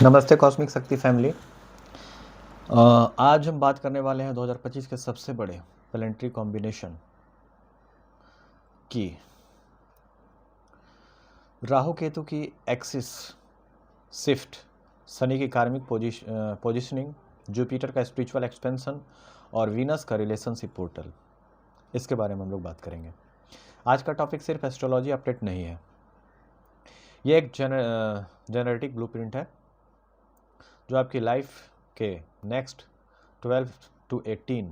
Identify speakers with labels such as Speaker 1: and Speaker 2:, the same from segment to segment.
Speaker 1: नमस्ते कॉस्मिक शक्ति फैमिली। आज हम बात करने वाले हैं 2025 के सबसे बड़े प्लैनेटरी कॉम्बिनेशन की। राहु केतु की एक्सिस शिफ्ट, शनि की कार्मिक पोजिशनिंग, जुपिटर का स्पिरिचुअल एक्सपेंशन और वीनस का रिलेशनशिप पोर्टल, इसके बारे में हम लोग बात करेंगे। आज का टॉपिक सिर्फ एस्ट्रोलॉजी अपडेट नहीं है, ये एक जेनेटिक ब्लूप्रिंट है जो आपकी लाइफ के नेक्स्ट 12 to 18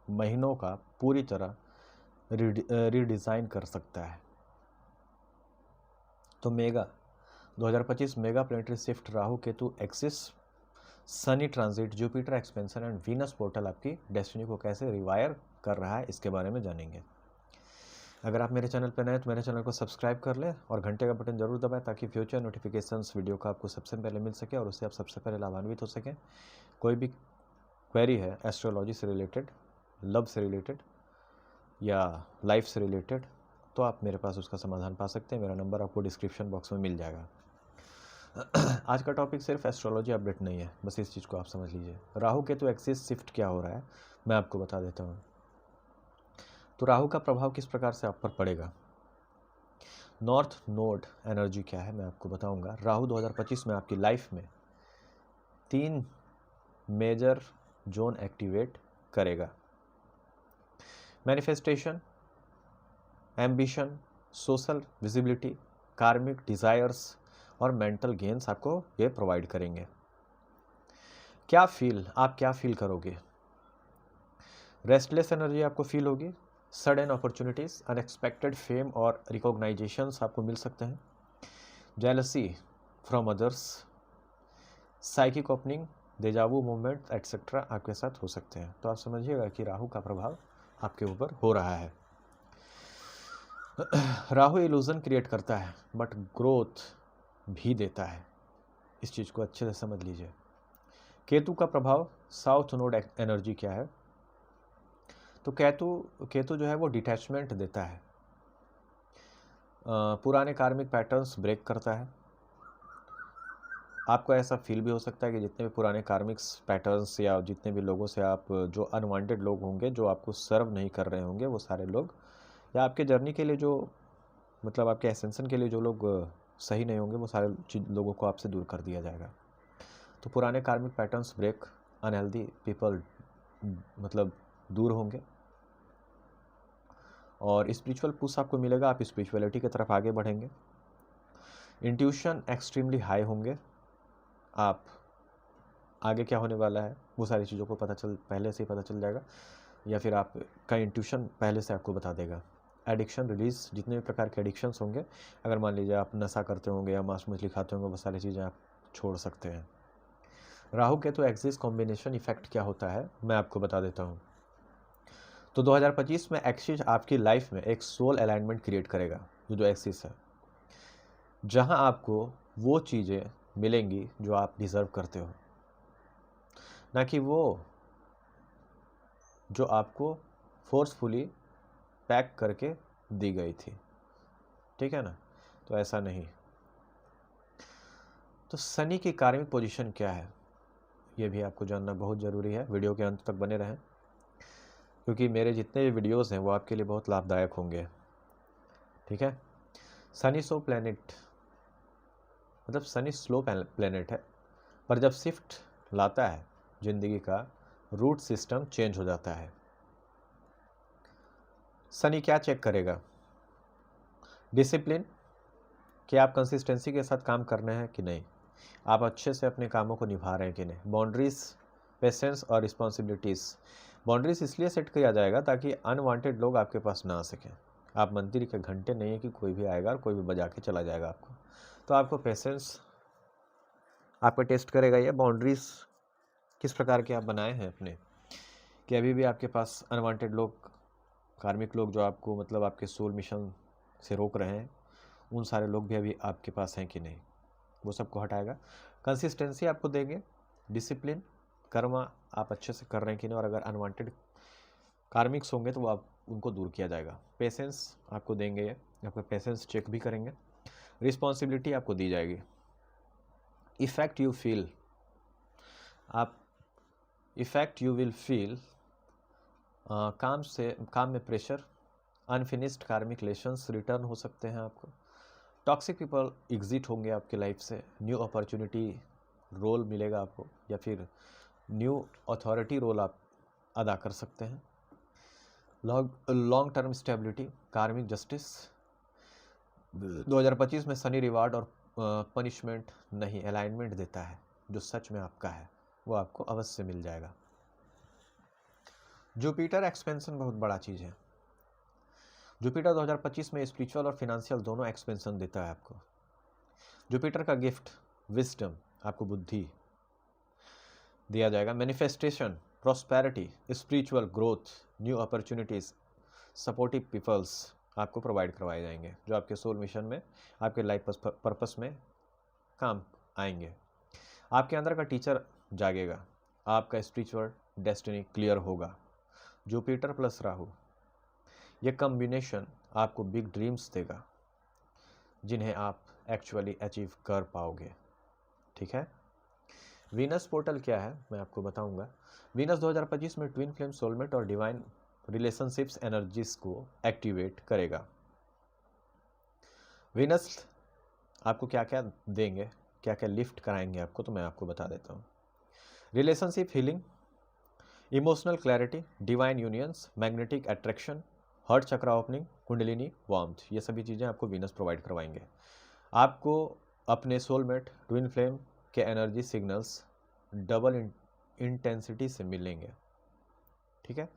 Speaker 1: महीनों का पूरी तरह रीडिज़ाइन कर सकता है। तो 2025 mega planetary shift, Rahu Ketu axis, Sunny transit, Jupiter expansion and Venus portal आपकी डेस्टिनी को कैसे रिवायर कर रहा है, इसके बारे में जानेंगे। अगर आप मेरे चैनल पर नए तो मेरे चैनल को सब्सक्राइब कर लें और घंटे का बटन जरूर दबाएं ताकि फ्यूचर नोटिफिकेशंस वीडियो का आपको सबसे पहले मिल सके और उससे आप सबसे पहले लाभान्वित हो सकें। कोई भी क्वेरी है एस्ट्रोलॉजी से रिलेटेड, लव से रिलेटेड या लाइफ से रिलेटेड, तो आप मेरे पास उसका समाधान पा सकते हैं। मेरा नंबर आपको डिस्क्रिप्शन बॉक्स में मिल जाएगा। आज का टॉपिक सिर्फ एस्ट्रोलॉजी अपडेट नहीं है, बस इस चीज़ को आप समझ लीजिए। राहु केतु एक्सिस शिफ्ट क्या हो रहा है मैं आपको बता देता हूँ। तो राहु का प्रभाव किस प्रकार से आप पर पड़ेगा, नॉर्थ नोड एनर्जी क्या है मैं आपको बताऊंगा। राहु 2025 में आपकी लाइफ में 3 मेजर जोन एक्टिवेट करेगा। मैनिफेस्टेशन, एम्बिशन, सोशल विजिबिलिटी, कार्मिक डिज़ायर्स और मेंटल गेन्स आपको ये प्रोवाइड करेंगे। आप क्या फील करोगे? रेस्टलेस एनर्जी आपको फील होगी, सडन अपॉर्चुनिटीज़, अनएक्सपेक्टेड फेम और रिकॉग्नाइजेशंस आपको मिल सकते हैं, jealousy from others, psychic opening, deja vu movement etcetera आपके साथ हो सकते हैं। तो आप समझिएगा कि राहु का प्रभाव आपके ऊपर हो रहा है। राहु इल्यूजन क्रिएट करता है बट ग्रोथ भी देता है, इस चीज़ को अच्छे से समझ लीजिए। केतु का प्रभाव, साउथ नोड एनर्जी क्या है? तो केतु जो है वो डिटैचमेंट देता है, पुराने कार्मिक पैटर्न्स ब्रेक करता है। आपको ऐसा फील भी हो सकता है कि जितने भी पुराने कार्मिक पैटर्न्स या जितने भी लोगों से आप, जो अनवांटेड लोग होंगे, जो आपको सर्व नहीं कर रहे होंगे, वो सारे लोग, या आपके जर्नी के लिए जो, मतलब आपके एसेंशन के लिए जो लोग सही नहीं होंगे, वो सारे लोगों को आपसे दूर कर दिया जाएगा। तो पुराने कार्मिक पैटर्न्स ब्रेक, अनहेल्दी पीपल मतलब दूर होंगे और स्पिरिचुअल पुश आपको मिलेगा, आप स्पिरिचुअलिटी की तरफ आगे बढ़ेंगे। इंट्यूशन एक्सट्रीमली हाई होंगे, आप आगे क्या होने वाला है वो सारी चीज़ों को पहले से ही पता चल जाएगा, या फिर आपका इंट्यूशन पहले से आपको बता देगा। एडिक्शन रिलीज, जितने भी प्रकार के एडिक्शंस होंगे, अगर मान लीजिए आप नशा करते होंगे या मांस मछली खाते होंगे, वो सारी चीज़ें आप छोड़ सकते हैं। राहु के तो एक्सिस कॉम्बिनेशन इफेक्ट क्या होता है मैं आपको बता देता हूँ। तो 2025 में एक्सिस आपकी लाइफ में एक सोल अलाइनमेंट क्रिएट करेगा, जो एक्सिस है, जहाँ आपको वो चीज़ें मिलेंगी जो आप डिज़र्व करते हो, ना कि वो जो आपको फोर्सफुली पैक करके दी गई थी। ठीक है ना? तो ऐसा नहीं। तो शनि की कार्मिक पोजीशन क्या है ये भी आपको जानना बहुत ज़रूरी है। वीडियो के अंत तक बने रहें, क्योंकि मेरे जितने भी वीडियोस हैं वो आपके लिए बहुत लाभदायक होंगे। ठीक है? शनि स्लो प्लैनेट, मतलब शनि स्लो प्लैनेट है, पर जब शिफ्ट लाता है जिंदगी का, रूट सिस्टम चेंज हो जाता है। शनि क्या चेक करेगा? डिसिप्लिन, कि आप कंसिस्टेंसी के साथ काम कर रहे हैं कि नहीं, आप अच्छे से अपने कामों को निभा रहे हैं कि नहीं। बाउंड्रीज, पेशेंस और रिस्पॉन्सिबिलिटीज़, बाउंड्रीज इसलिए सेट किया जाएगा ताकि अनवांटेड लोग आपके पास ना आ सकें। आप मंदिर के घंटे नहीं है कि कोई भी आएगा और कोई भी बजा के चला जाएगा आपको। तो आपको पेशेंस आपका टेस्ट करेगा। ये बाउंड्रीज किस प्रकार के आप बनाए हैं अपने, कि अभी भी आपके पास अनवांटेड लोग, कार्मिक लोग जो आपको, मतलब आपके सोल मिशन से रोक रहे हैं, उन सारे लोग भी अभी आपके पास हैं कि नहीं, वो सबको हटाएगा। कंसिस्टेंसी आपको देंगे, डिसिप्लिन, कर्म आप अच्छे से कर रहे हैं कि नहीं, और अगर अनवांटेड कार्मिक्स होंगे तो वो आप उनको दूर किया जाएगा। पेशेंस आपको देंगे, आपका पेशेंस चेक भी करेंगे। रिस्पॉन्सिबिलिटी आपको दी जाएगी, इफेक्ट यू फील, आप इफेक्ट यू विल फील, काम में प्रेशर, अनफिनिश्ड कार्मिक रिलेशंस रिटर्न हो सकते हैं आपको, टॉक्सिक पीपल एग्जिट होंगे आपके लाइफ से, न्यू अपॉर्चुनिटी रोल मिलेगा आपको, या फिर न्यू अथॉरिटी रोल आप अदा कर सकते हैं, लॉन्ग टर्म स्टेबिलिटी, कार्मिक जस्टिस। 2025 में शनि रिवार्ड और पनिशमेंट नहीं, अलाइनमेंट देता है, जो सच में आपका है वो आपको अवश्य मिल जाएगा। जुपिटर एक्सपेंशन बहुत बड़ा चीज़ है। जुपिटर 2025 में स्पिरिचुअल और फिनेंशियल दोनों एक्सपेंशन देता है आपको। जुपिटर का गिफ्ट विजडम, आपको बुद्धि दिया जाएगा, manifestation, prosperity, spiritual growth, new opportunities, supportive peoples आपको प्रोवाइड करवाए जाएंगे, जो आपके सोल मिशन में, आपके लाइफ पर्पस में काम आएंगे। आपके अंदर का टीचर जागेगा, आपका स्पिरिचुअल डेस्टिनी क्लियर होगा। जुपिटर प्लस राहु, ये कॉम्बिनेशन आपको बिग ड्रीम्स देगा, जिन्हें आप एक्चुअली अचीव कर पाओगे। ठीक है। वीनस पोर्टल क्या है मैं आपको बताऊंगा। वीनस 2025 में ट्विन फ्लेम, सोलमेट और डिवाइन रिलेशनशिप्स एनर्जीज को एक्टिवेट करेगा। वीनस आपको क्या क्या देंगे, क्या क्या लिफ्ट कराएंगे आपको, तो मैं आपको बता देता हूँ। Relationship healing, emotional clarity, divine unions, magnetic attraction, heart chakra opening, kundalini warmth, ये सभी चीज़ें आपको वीनस प्रोवाइड करवाएंगे। आपको अपने सोलमेट, ट्विन फ्लेम के एनर्जी सिग्नल्स डबल इंटेंसिटी से मिलेंगे। ठीक है,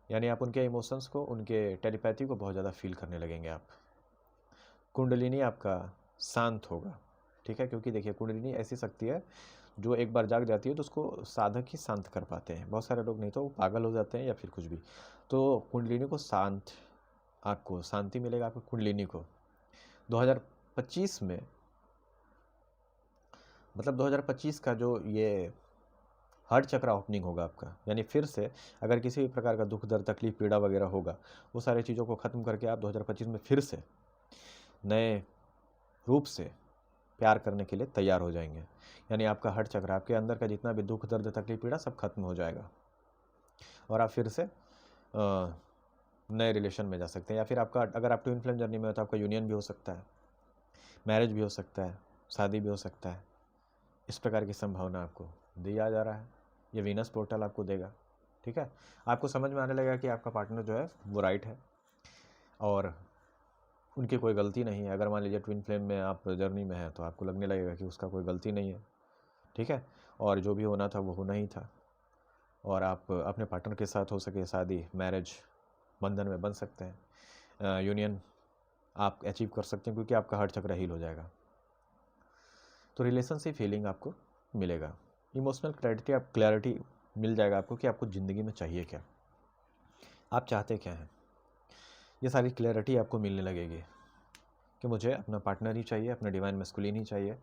Speaker 1: यानी आप उनके इमोशंस को, उनके टेलीपैथी को बहुत ज़्यादा फील करने लगेंगे आप। कुंडलिनी आपका शांत होगा। ठीक है, क्योंकि देखिए कुंडलिनी ऐसी शक्ति है जो एक बार जाग जाती है तो उसको साधक ही शांत कर पाते हैं, बहुत सारे लोग नहीं तो वो पागल हो जाते हैं या फिर कुछ भी। तो कुंडलिनी को शांत, आपको शांति मिलेगा आपको कुंडलिनी को 2025 में। मतलब 2025 का जो ये हार्ट चक्रा ओपनिंग होगा आपका, यानी फिर से अगर किसी भी प्रकार का दुख दर्द तकलीफ पीड़ा वगैरह होगा, वो सारी चीज़ों को ख़त्म करके आप 2025 में फिर से नए रूप से प्यार करने के लिए तैयार हो जाएंगे। यानी आपका हार्ट चक्र, आपके अंदर का जितना भी दुख दर्द तकलीफ पीड़ा सब खत्म हो जाएगा और आप फिर से नए रिलेशन में जा सकते हैं। या फिर आपका, अगर आप ट्विन फ्लेम जर्नी में हो तो आपका यूनियन भी हो सकता है, मैरिज भी हो सकता है, शादी भी हो सकता है। इस प्रकार की संभावना आपको दिया जा रहा है, ये वीनस पोर्टल आपको देगा। ठीक है, आपको समझ में आने लगेगा कि आपका पार्टनर जो है वो राइट है और उनकी कोई गलती नहीं है। अगर मान लीजिए ट्विन फ्लेम में आप जर्नी में हैं तो आपको लगने लगेगा कि उसका कोई गलती नहीं है। ठीक है, और जो भी होना था वो होना ही था, और आप अपने पार्टनर के साथ हो सके शादी, मैरिज बंधन में बन सकते हैं, यूनियन आप अचीव कर सकते हैं, क्योंकि आपका हार्ट चक्र हील हो जाएगा। तो रिलेशनशिप हीलिंग आपको मिलेगा, इमोशनल क्लैरिटी मिल जाएगा आपको कि आपको ज़िंदगी में चाहिए क्या, आप चाहते क्या हैं। ये सारी क्लैरिटी आपको मिलने लगेगी कि मुझे अपना पार्टनर ही चाहिए, अपना डिवाइन मैस्कुलिन ही चाहिए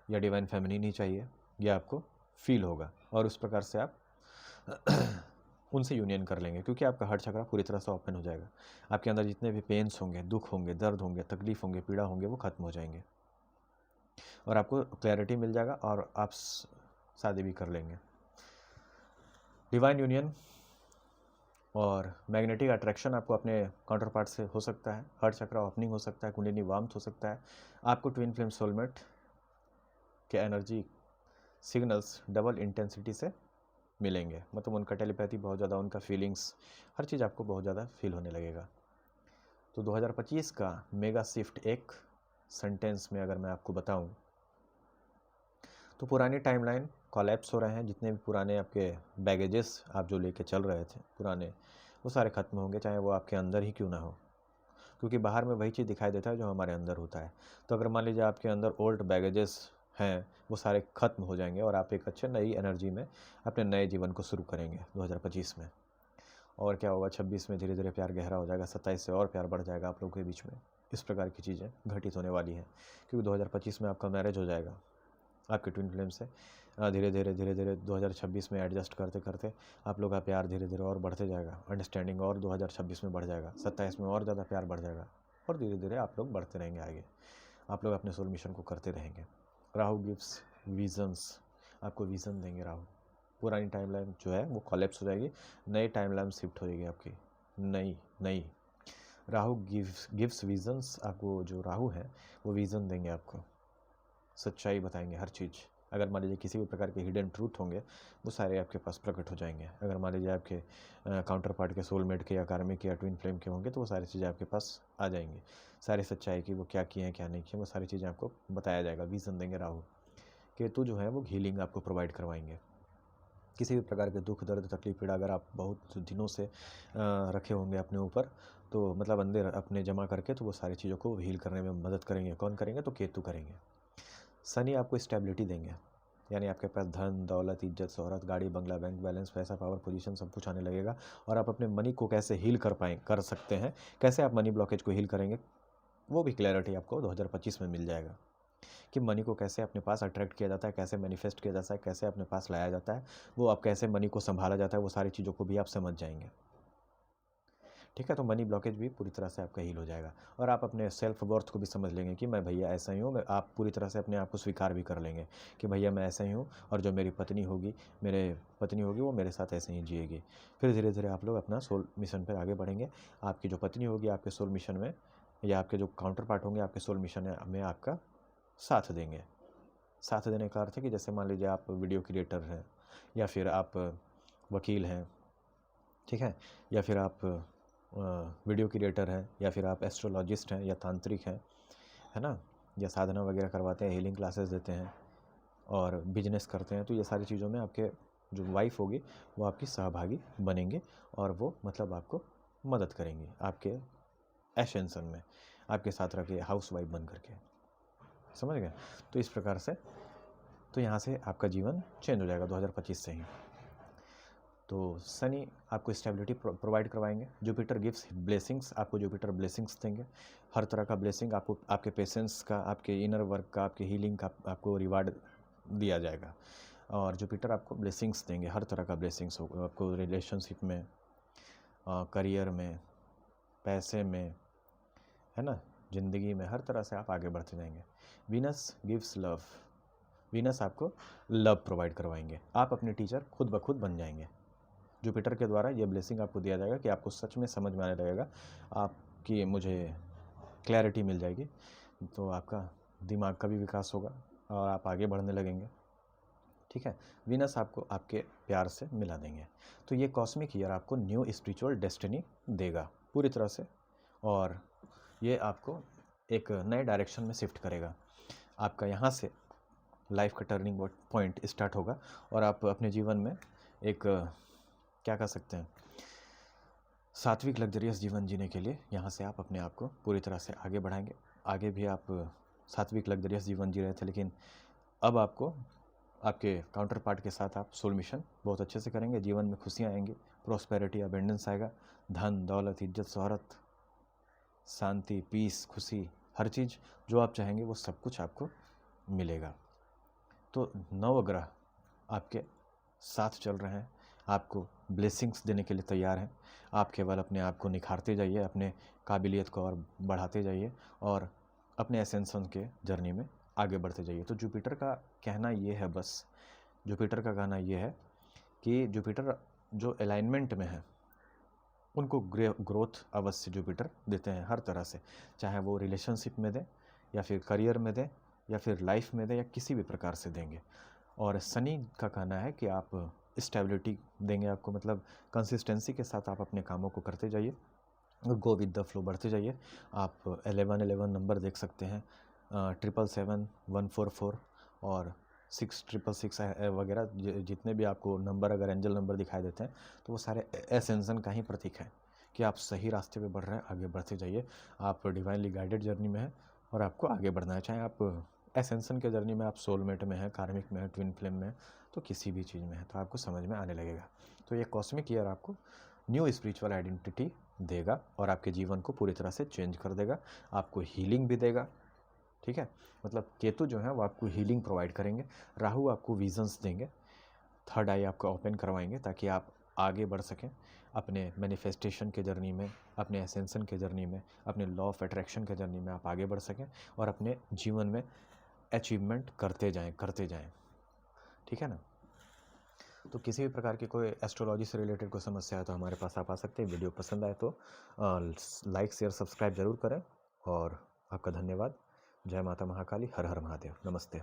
Speaker 1: या डिवाइन फेमिनिन ही चाहिए। ये आपको फील होगा और उस प्रकार से आप उनसे यूनियन कर लेंगे, क्योंकि आपका हार्ट चक्र पूरी तरह से ओपन हो जाएगा। आपके अंदर जितने भी पेन्स होंगे, दुख होंगे, दर्द होंगे, तकलीफ होंगे, पीड़ा होंगे, वो खत्म हो जाएंगे और आपको क्लैरिटी मिल जाएगा और आप शादी भी कर लेंगे। डिवाइन यूनियन और मैग्नेटिक अट्रैक्शन आपको अपने काउंटर पार्ट से हो सकता है, हार्ट चक्र ओपनिंग हो सकता है, कुंडलिनी वार्मथ हो सकता है। आपको ट्विन फ्लेम सोलमेट के एनर्जी सिग्नल्स डबल इंटेंसिटी से मिलेंगे, मतलब उनका टेलीपैथी बहुत ज़्यादा, उनका फीलिंग्स, हर चीज़ आपको बहुत ज़्यादा फील होने लगेगा। तो 2025 का मेगा शिफ्ट एक सेंटेंस में अगर मैं आपको बताऊं तो पुरानी टाइमलाइन कोलैप्स हो रहे हैं। जितने भी पुराने आपके बैगेजेस आप जो लेके चल रहे थे पुराने, वो सारे ख़त्म होंगे, चाहे वो आपके अंदर ही क्यों ना हो, क्योंकि बाहर में वही चीज़ दिखाई देता है जो हमारे अंदर होता है। तो अगर मान लीजिए आपके अंदर ओल्ड बैगेजेस हैं, वो सारे खत्म हो जाएंगे और आप एक अच्छे नई एनर्जी में अपने नए जीवन को शुरू करेंगे 2025 में। और क्या होगा, 26 में धीरे धीरे प्यार गहरा हो जाएगा, 27 से और प्यार बढ़ जाएगा आप लोगों के बीच में। इस प्रकार की चीज़ें घटित होने वाली हैं, क्योंकि 2025 में आपका मैरिज हो जाएगा आपके ट्विन फ्लेम से। धीरे धीरे 2026 में एडजस्ट करते करते आप लोग का प्यार धीरे धीरे और बढ़ते जाएगा, अंडरस्टैंडिंग और 2026 में बढ़ जाएगा, 27 में और ज़्यादा प्यार बढ़ जाएगा और धीरे धीरे आप लोग बढ़ते रहेंगे आगे। आप लोग अपने सोल मिशन को करते रहेंगे। राहु गिव्स विजन्स, आपको विज़न देंगे राहु। पुरानी टाइमलाइन जो है वो कोलैप्स हो जाएगी, नई टाइमलाइन शिफ्ट हो जाएगी आपकी, नई नई। राहु गिव्स विजन्स, आपको जो राहु है वो विज़न देंगे आपको, सच्चाई बताएंगे हर चीज़। अगर मान लीजिए किसी भी प्रकार के हिडन ट्रूथ होंगे वो सारे आपके पास प्रकट हो जाएंगे। अगर मान लीजिए आपके काउंटर पार्ट के सोलमेट के या कार्मिक के या ट्विन फ्लेम के होंगे तो वो सारी चीज़ें आपके पास आ जाएंगी। सारी सच्चाई की वो क्या किए हैं क्या नहीं किए वो सारी चीज़ें आपको बताया जाएगा, विज़न देंगे राहु। केतु जो है वो हीलिंग आपको प्रोवाइड करवाएंगे। किसी भी प्रकार के दुख दर्द तकलीफ पीड़ा अगर आप बहुत दिनों से रखे होंगे अपने ऊपर, तो मतलब अंदर अपने जमा करके, तो वो सारी चीज़ों को हील करने में मदद करेंगे। कौन करेंगे? तो केतु करेंगे। शनि आपको स्टेबिलिटी देंगे, यानी आपके पास धन दौलत इज्जत शोहरत गाड़ी बंगला बैंक बैलेंस पैसा पावर पोजीशन सब कुछ आने लगेगा। और आप अपने मनी को कैसे हील कर सकते हैं, कैसे आप मनी ब्लॉकेज को हील करेंगे, वो भी क्लैरिटी आपको 2025 में मिल जाएगा कि मनी को कैसे अपने पास अट्रैक्ट किया जाता है, कैसे मैनिफेस्ट किया जाता है, कैसे अपने पास लाया जाता है, वो आप कैसे मनी को संभाला जाता है, वो सारी चीज़ों को भी आप समझ जाएंगे। ठीक है, तो मनी ब्लॉकेज भी पूरी तरह से आपका हील हो जाएगा। और आप अपने सेल्फ वर्थ को भी समझ लेंगे कि मैं भैया ऐसा ही हूँ। आप पूरी तरह से अपने आप को स्वीकार भी कर लेंगे कि भैया मैं ऐसा ही हूँ, और जो मेरी पत्नी होगी वो मेरे साथ ऐसे ही जिएगी। फिर धीरे धीरे आप लोग अपना सोल मिशन पर आगे बढ़ेंगे। आपकी जो पत्नी होगी आपके सोल मिशन में, या आपके जो काउंटर पार्ट होंगे आपके सोल मिशन में आपका साथ देंगे। साथ देने का अर्थ है कि जैसे मान लीजिए आप वीडियो क्रिएटर हैं, या फिर आप वकील हैं, ठीक है, या फिर आप वीडियो क्रिएटर हैं, या फिर आप एस्ट्रोलॉजिस्ट हैं या तांत्रिक हैं, है ना, या साधना वगैरह करवाते हैं, हीलिंग क्लासेस देते हैं और बिजनेस करते हैं, तो ये सारी चीज़ों में आपके जो वाइफ होगी वो आपकी सहभागी बनेंगे, और वो मतलब आपको मदद करेंगी आपके एसेंशन में, आपके साथ रह के हाउस वाइफ बन करके। समझ गए? तो इस प्रकार से तो यहाँ से आपका जीवन चेंज हो जाएगा 2025 से ही। तो शनि आपको स्टेबिलिटी प्रोवाइड करवाएंगे। जुपिटर गिव्स ब्लेसिंग्स, आपको जुपिटर ब्लेसिंग्स देंगे, हर तरह का ब्लेसिंग आपको, आपके पेशेंस का, आपके इनर वर्क का, आपके हीलिंग का आपको रिवार्ड दिया जाएगा। और जुपिटर आपको ब्लेसिंग्स देंगे, हर तरह का ब्लेसिंग्स होगा आपको, रिलेशनशिप में, करियर में, पैसे में, है ना, ज़िंदगी में, हर तरह से आप आगे बढ़ते जाएंगे। वीनस गिव्स लव, वीनस आपको लव प्रोवाइड करवाएंगे। आप अपने टीचर खुद ब खुद बन जाएंगे। जुपिटर के द्वारा ये ब्लेसिंग आपको दिया जाएगा कि आपको सच में समझ में आने लगेगा, आपकी मुझे क्लैरिटी मिल जाएगी, तो आपका दिमाग का भी विकास होगा और आप आगे बढ़ने लगेंगे। ठीक है, वीनस आपको आपके प्यार से मिला देंगे। तो ये कॉस्मिक ईयर आपको न्यू स्पिरिचुअल डेस्टिनी देगा पूरी तरह से, और ये आपको एक नए डायरेक्शन में शिफ्ट करेगा। आपका यहाँ से लाइफ का टर्निंग पॉइंट स्टार्ट होगा, और आप अपने जीवन में एक क्या कह सकते हैं, सात्विक लग्जरियस जीवन जीने के लिए यहाँ से आप अपने आप को पूरी तरह से आगे बढ़ाएंगे। आगे भी आप सात्विक लग्जरियस जीवन जी रहे थे, लेकिन अब आपको आपके काउंटर पार्ट के साथ आप सोल मिशन बहुत अच्छे से करेंगे। जीवन में खुशियाँ आएंगी, प्रॉस्पेरिटी अबेंडेंस आएगा, धन दौलत इज्जत शोहरत शांति पीस खुशी, हर चीज़ जो आप चाहेंगे वो सब कुछ आपको मिलेगा। तो नवग्रह आपके साथ चल रहे हैं, आपको ब्लेसिंग्स देने के लिए तैयार हैं। आप केवल अपने आप को निखारते जाइए, अपने काबिलियत को और बढ़ाते जाइए, और अपने एसेंशन के जर्नी में आगे बढ़ते जाइए। तो जुपिटर का कहना ये है, बस जुपिटर का कहना ये है कि जुपिटर जो अलाइनमेंट में है उनको ग्रोथ अवश्य जुपिटर देते हैं हर तरह से, चाहे वो रिलेशनशिप में दें, या फिर करियर में दें, या फिर लाइफ में दें, या किसी भी प्रकार से देंगे। और शनि का कहना है कि आप स्टेबिलिटी देंगे आपको, मतलब कंसिस्टेंसी के साथ आप अपने कामों को करते जाइए, गो विद द फ्लो बढ़ते जाइए। आप 1111 नंबर देख सकते हैं, 777 144 और 6666 वगैरह, जितने भी आपको नंबर अगर एंजल नंबर दिखाई देते हैं तो वो सारे एसेंशन का ही प्रतीक है कि आप सही रास्ते पे बढ़ रहे हैं, आगे बढ़ते जाइए। आप डिवाइनली गाइडेड जर्नी में हैं और आपको आगे बढ़ना है, चाहे आप एसेंशन के जर्नी में, आप सोलमेट में हैं, कार्मिक में हैं, ट्विन फ्लेम में हैं, तो किसी भी चीज़ में है, तो आपको समझ में आने लगेगा। तो ये कॉस्मिक ईयर आपको न्यू स्पिरिचुअल आइडेंटिटी देगा और आपके जीवन को पूरी तरह से चेंज कर देगा, आपको हीलिंग भी देगा। ठीक है, मतलब केतु जो है वो आपको हीलिंग प्रोवाइड करेंगे, राहु आपको विजन्स देंगे, थर्ड आई आपको ओपन करवाएंगे ताकि आप आगे बढ़ सकें अपने मैनिफेस्टेशन के जर्नी में, अपने एसेंशन के जर्नी में, अपने लॉ ऑफ अट्रैक्शन के जर्नी में आप आगे बढ़ सकें और अपने जीवन में अचीवमेंट करते जाएं। ठीक है ना। तो किसी भी प्रकार की कोई एस्ट्रोलॉजी से रिलेटेड कोई समस्या है तो हमारे पास आप आ सकते हैं। वीडियो पसंद आए तो लाइक शेयर सब्सक्राइब जरूर करें। और आपका धन्यवाद। जय माता महाकाली, हर हर महादेव, नमस्ते।